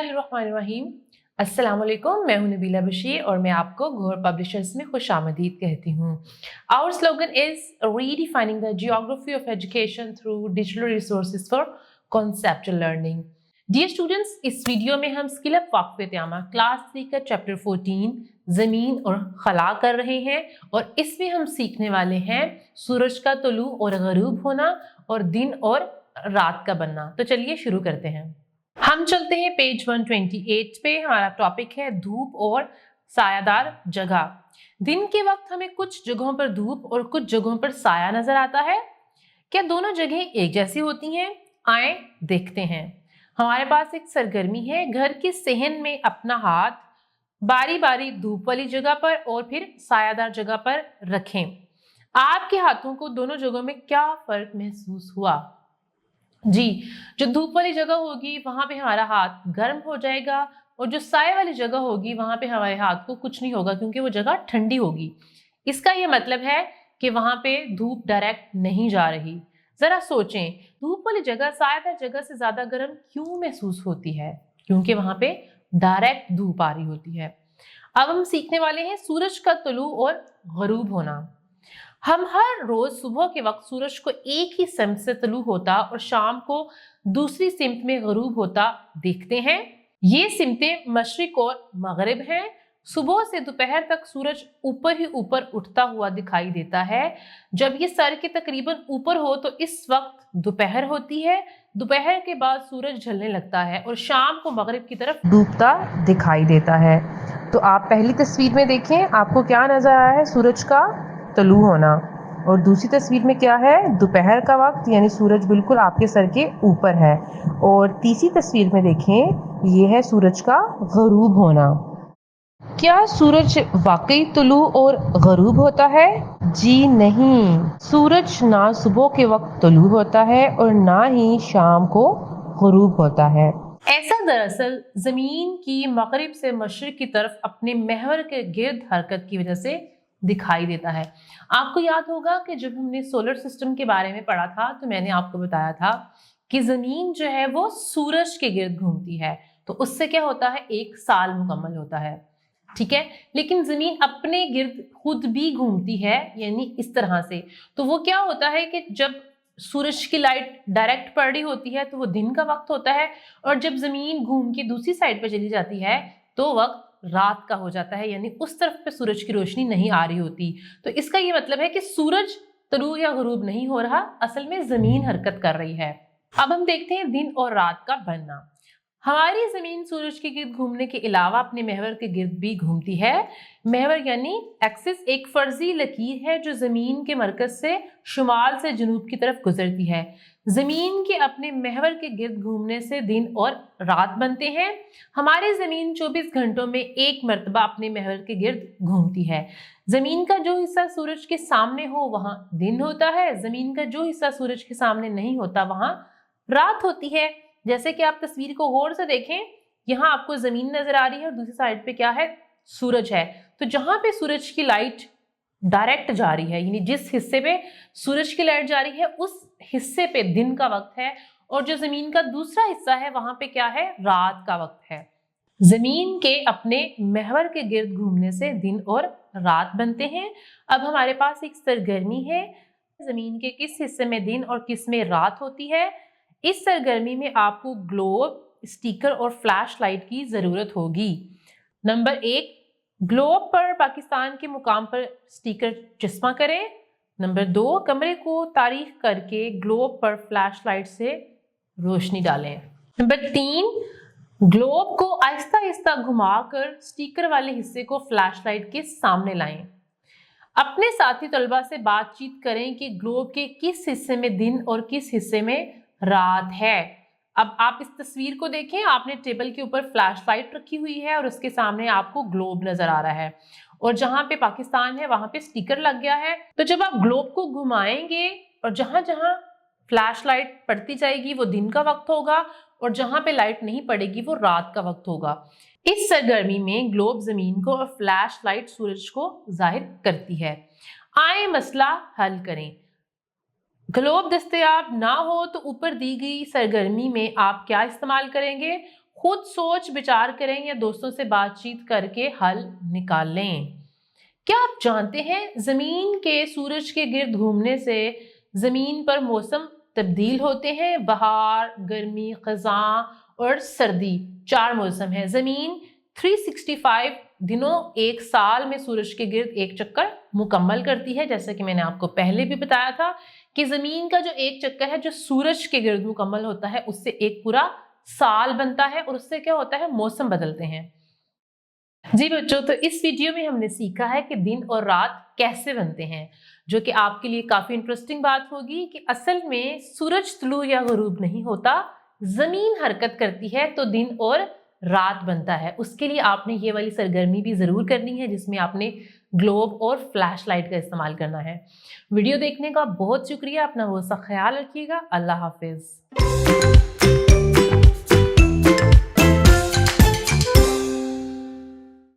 बिस्मिल्लाहिर्रहमानिर्रहीम। अस्सलाम वालेकुम, मैं हूं नबीला बशीर और मैं आपको गौहर पब्लिशर्स में खुशामदीद कहती हूं। Our slogan is redefining the geography of education through digital resources for conceptual learning. Dear students, इस वीडियो में हम स्किल अप वाक़फ़-ए-तियामा क्लास 3 का चैप्टर 14 ज़मीन और खला कर रहे हैं और इसमें हम सीखने वाले हैं सूरज का तुलू और ग़रूब होना और दिन और रात का बनना। तो चलिए शुरू करते हैं। हम चलते हैं पेज 128 पे। हमारा टॉपिक है धूप और सायादार जगह। दिन के वक्त हमें कुछ जगहों पर धूप और कुछ जगहों पर साया नजर आता है। क्या दोनों जगह एक जैसी होती हैं? आए देखते हैं। हमारे पास एक सरगर्मी है, घर के सहन में अपना हाथ बारी बारी धूप वाली जगह पर और फिर सायादार जगह पर रखें। आपके हाथों को दोनों जगहों में क्या फर्क महसूस हुआ? जी, जो धूप वाली जगह होगी वहां पे हमारा हाथ गर्म हो जाएगा और जो साए वाली जगह होगी वहां पे हमारे हाथ को कुछ नहीं होगा क्योंकि वो जगह ठंडी होगी। इसका ये मतलब है कि वहां पे धूप डायरेक्ट नहीं जा रही। जरा सोचें, धूप वाली जगह सायादार जगह से ज्यादा गर्म क्यों महसूस होती है? क्योंकि वहां पे डायरेक्ट धूप आ रही होती है। अब हम सीखने वाले हैं सूरज का तुलू और ग़रूब होना। हम हर रोज सुबह के वक्त सूरज को एक ही सिमत से तुलू होता और शाम को दूसरी सिमत में ग़रूब होता देखते हैं। ये सिमतें मशरिक और मगरिब हैं। सुबह से दोपहर तक सूरज ऊपर ही ऊपर उठता हुआ दिखाई देता है। जब ये सर के तकरीबन ऊपर हो तो इस वक्त दोपहर होती है। दोपहर के बाद सूरज ढलने लगता है और शाम को मगरिब की तरफ डूबता दिखाई देता है। तो आप पहली तस्वीर में देखें, आपको क्या नजर आ रहा है? सूरज का तुलू होना। और दूसरी तस्वीर में क्या है? दोपहर का वक्त, यानी सूरज बिल्कुल आपके सर के ऊपर है। और तीसरी तस्वीर में देखें, ये है सूरज का ग़रूब होना। क्या सूरज वाकई तुलू और ग़रूब होता है? जी नहीं, सूरज ना सुबह के वक्त तुलू होता है और ना ही शाम को ग़रूब होता है। ऐसा दरअसल ज़मीन की मगरिब से मशरिक की तरफ अपने महवर के गिर्द हरकत की वजह से दिखाई देता है। आपको याद होगा कि जब हमने सोलर सिस्टम के बारे में पढ़ा था तो मैंने आपको बताया था कि जमीन जो है वो सूरज के गिर्द घूमती है, तो उससे क्या होता है? एक साल मुकम्मल होता है, ठीक है। लेकिन जमीन अपने गिर्द खुद भी घूमती है, यानी इस तरह से। तो वो क्या होता है कि जब सूरज की लाइट डायरेक्ट पड़ रही होती है तो वो दिन का वक्त होता है और जब जमीन घूम के दूसरी साइड पर चली जाती है तो वक्त रात का हो जाता है, यानी उस तरफ पे सूरज की रोशनी नहीं आ रही होती। तो इसका ये मतलब है कि सूरज तुलू या ग़रूब नहीं हो रहा, असल में जमीन हरकत कर रही है। अब हम देखते हैं दिन और रात का बनना। हमारी जमीन सूरज के गिर्द घूमने के अलावा अपने महवर के गिर्द भी घूमती है। महवर यानी एक्सिस एक फर्जी लकीर है जो जमीन के मरकज से शुमाल से जनूब की तरफ गुजरती है। जमीन के अपने महवर के गिर्द घूमने से दिन और रात बनते हैं। हमारी जमीन 24 घंटों में एक मरतबा अपने महवर के गिर्द घूमती है। जमीन का जो हिस्सा सूरज के सामने हो वहां दिन होता है, जमीन का जो हिस्सा सूरज के सामने नहीं होता वहां रात होती है। जैसे कि आप तस्वीर को गौर से देखें, यहाँ आपको जमीन नजर आ रही है और दूसरी साइड पे क्या है? सूरज है। तो जहां पे सूरज की लाइट डायरेक्ट जा रही है, यानी जिस हिस्से पे सूरज की लाइट जा रही है उस हिस्से पे दिन का वक्त है और जो जमीन का दूसरा हिस्सा है वहां पे क्या है? रात का वक्त है। जमीन के अपने महवर के गिर्द घूमने से दिन और रात बनते हैं। अब हमारे पास एक सरगर्मी है, जमीन के किस हिस्से में दिन और किस में रात होती है। इस सरगर्मी में आपको ग्लोब, स्टिकर और फ्लैश लाइट की जरूरत होगी। नंबर 1, ग्लोब पर पाकिस्तान के मुकाम पर स्टिकर चस्पा करें। नंबर 2, कमरे को तारीख करके ग्लोब पर फ्लैश लाइट से रोशनी डालें। नंबर 3, ग्लोब को आहिस्ता आहिस्ता घुमाकर स्टिकर वाले हिस्से को फ्लैश लाइट के सामने लाएं। अपने साथी तलबा से बातचीत करें कि ग्लोब के किस हिस्से में दिन और किस हिस्से में रात है। अब आप इस तस्वीर को देखें, आपने टेबल के ऊपर फ्लैश लाइट रखी हुई है और उसके सामने आपको ग्लोब नजर आ रहा है और जहां पे पाकिस्तान है वहां पे स्टिकर लग गया है। तो जब आप ग्लोब को घुमाएंगे और जहां जहां फ्लैश लाइट पड़ती जाएगी वो दिन का वक्त होगा और जहां पे लाइट नहीं पड़ेगी वो रात का वक्त होगा। इस सरगर्मी में ग्लोब जमीन को और फ्लैश लाइट सूरज को जाहिर करती है। आए मसला हल करें। ग्लोब दस्तयाब ना हो तो ऊपर दी गई सरगर्मी में आप क्या इस्तेमाल करेंगे? खुद सोच विचार करें या दोस्तों से बातचीत करके हल निकाल लें। क्या आप जानते हैं जमीन के सूरज के गिर्द घूमने से जमीन पर मौसम तब्दील होते हैं? बहार, गर्मी, खज़ां और सर्दी 4 मौसम है। जमीन 365 दिनों एक साल में सूरज के गिर्द एक चक्कर मुकम्मल करती है। जैसा कि मैंने आपको पहले भी बताया था कि जमीन का जो एक चक्कर है जो सूरज के गिर्द मुकम्मल होता है उससे एक पूरा साल बनता है और उससे क्या होता है, मौसम बदलते हैं। जी बच्चों, तो इस वीडियो में हमने सीखा है कि दिन और रात कैसे बनते हैं, जो कि आपके लिए काफी इंटरेस्टिंग बात होगी कि असल में सूरज तुलू या गुरूब नहीं होता, जमीन हरकत करती है तो दिन और रात बनता है। उसके लिए आपने ये वाली सरगर्मी भी जरूर करनी है जिसमें आपने ग्लोब और फ्लैश लाइट का इस्तेमाल करना है। वीडियो देखने का बहुत शुक्रिया, अपना बहुत सा ख्याल रखिएगा। अल्लाह हाफिज।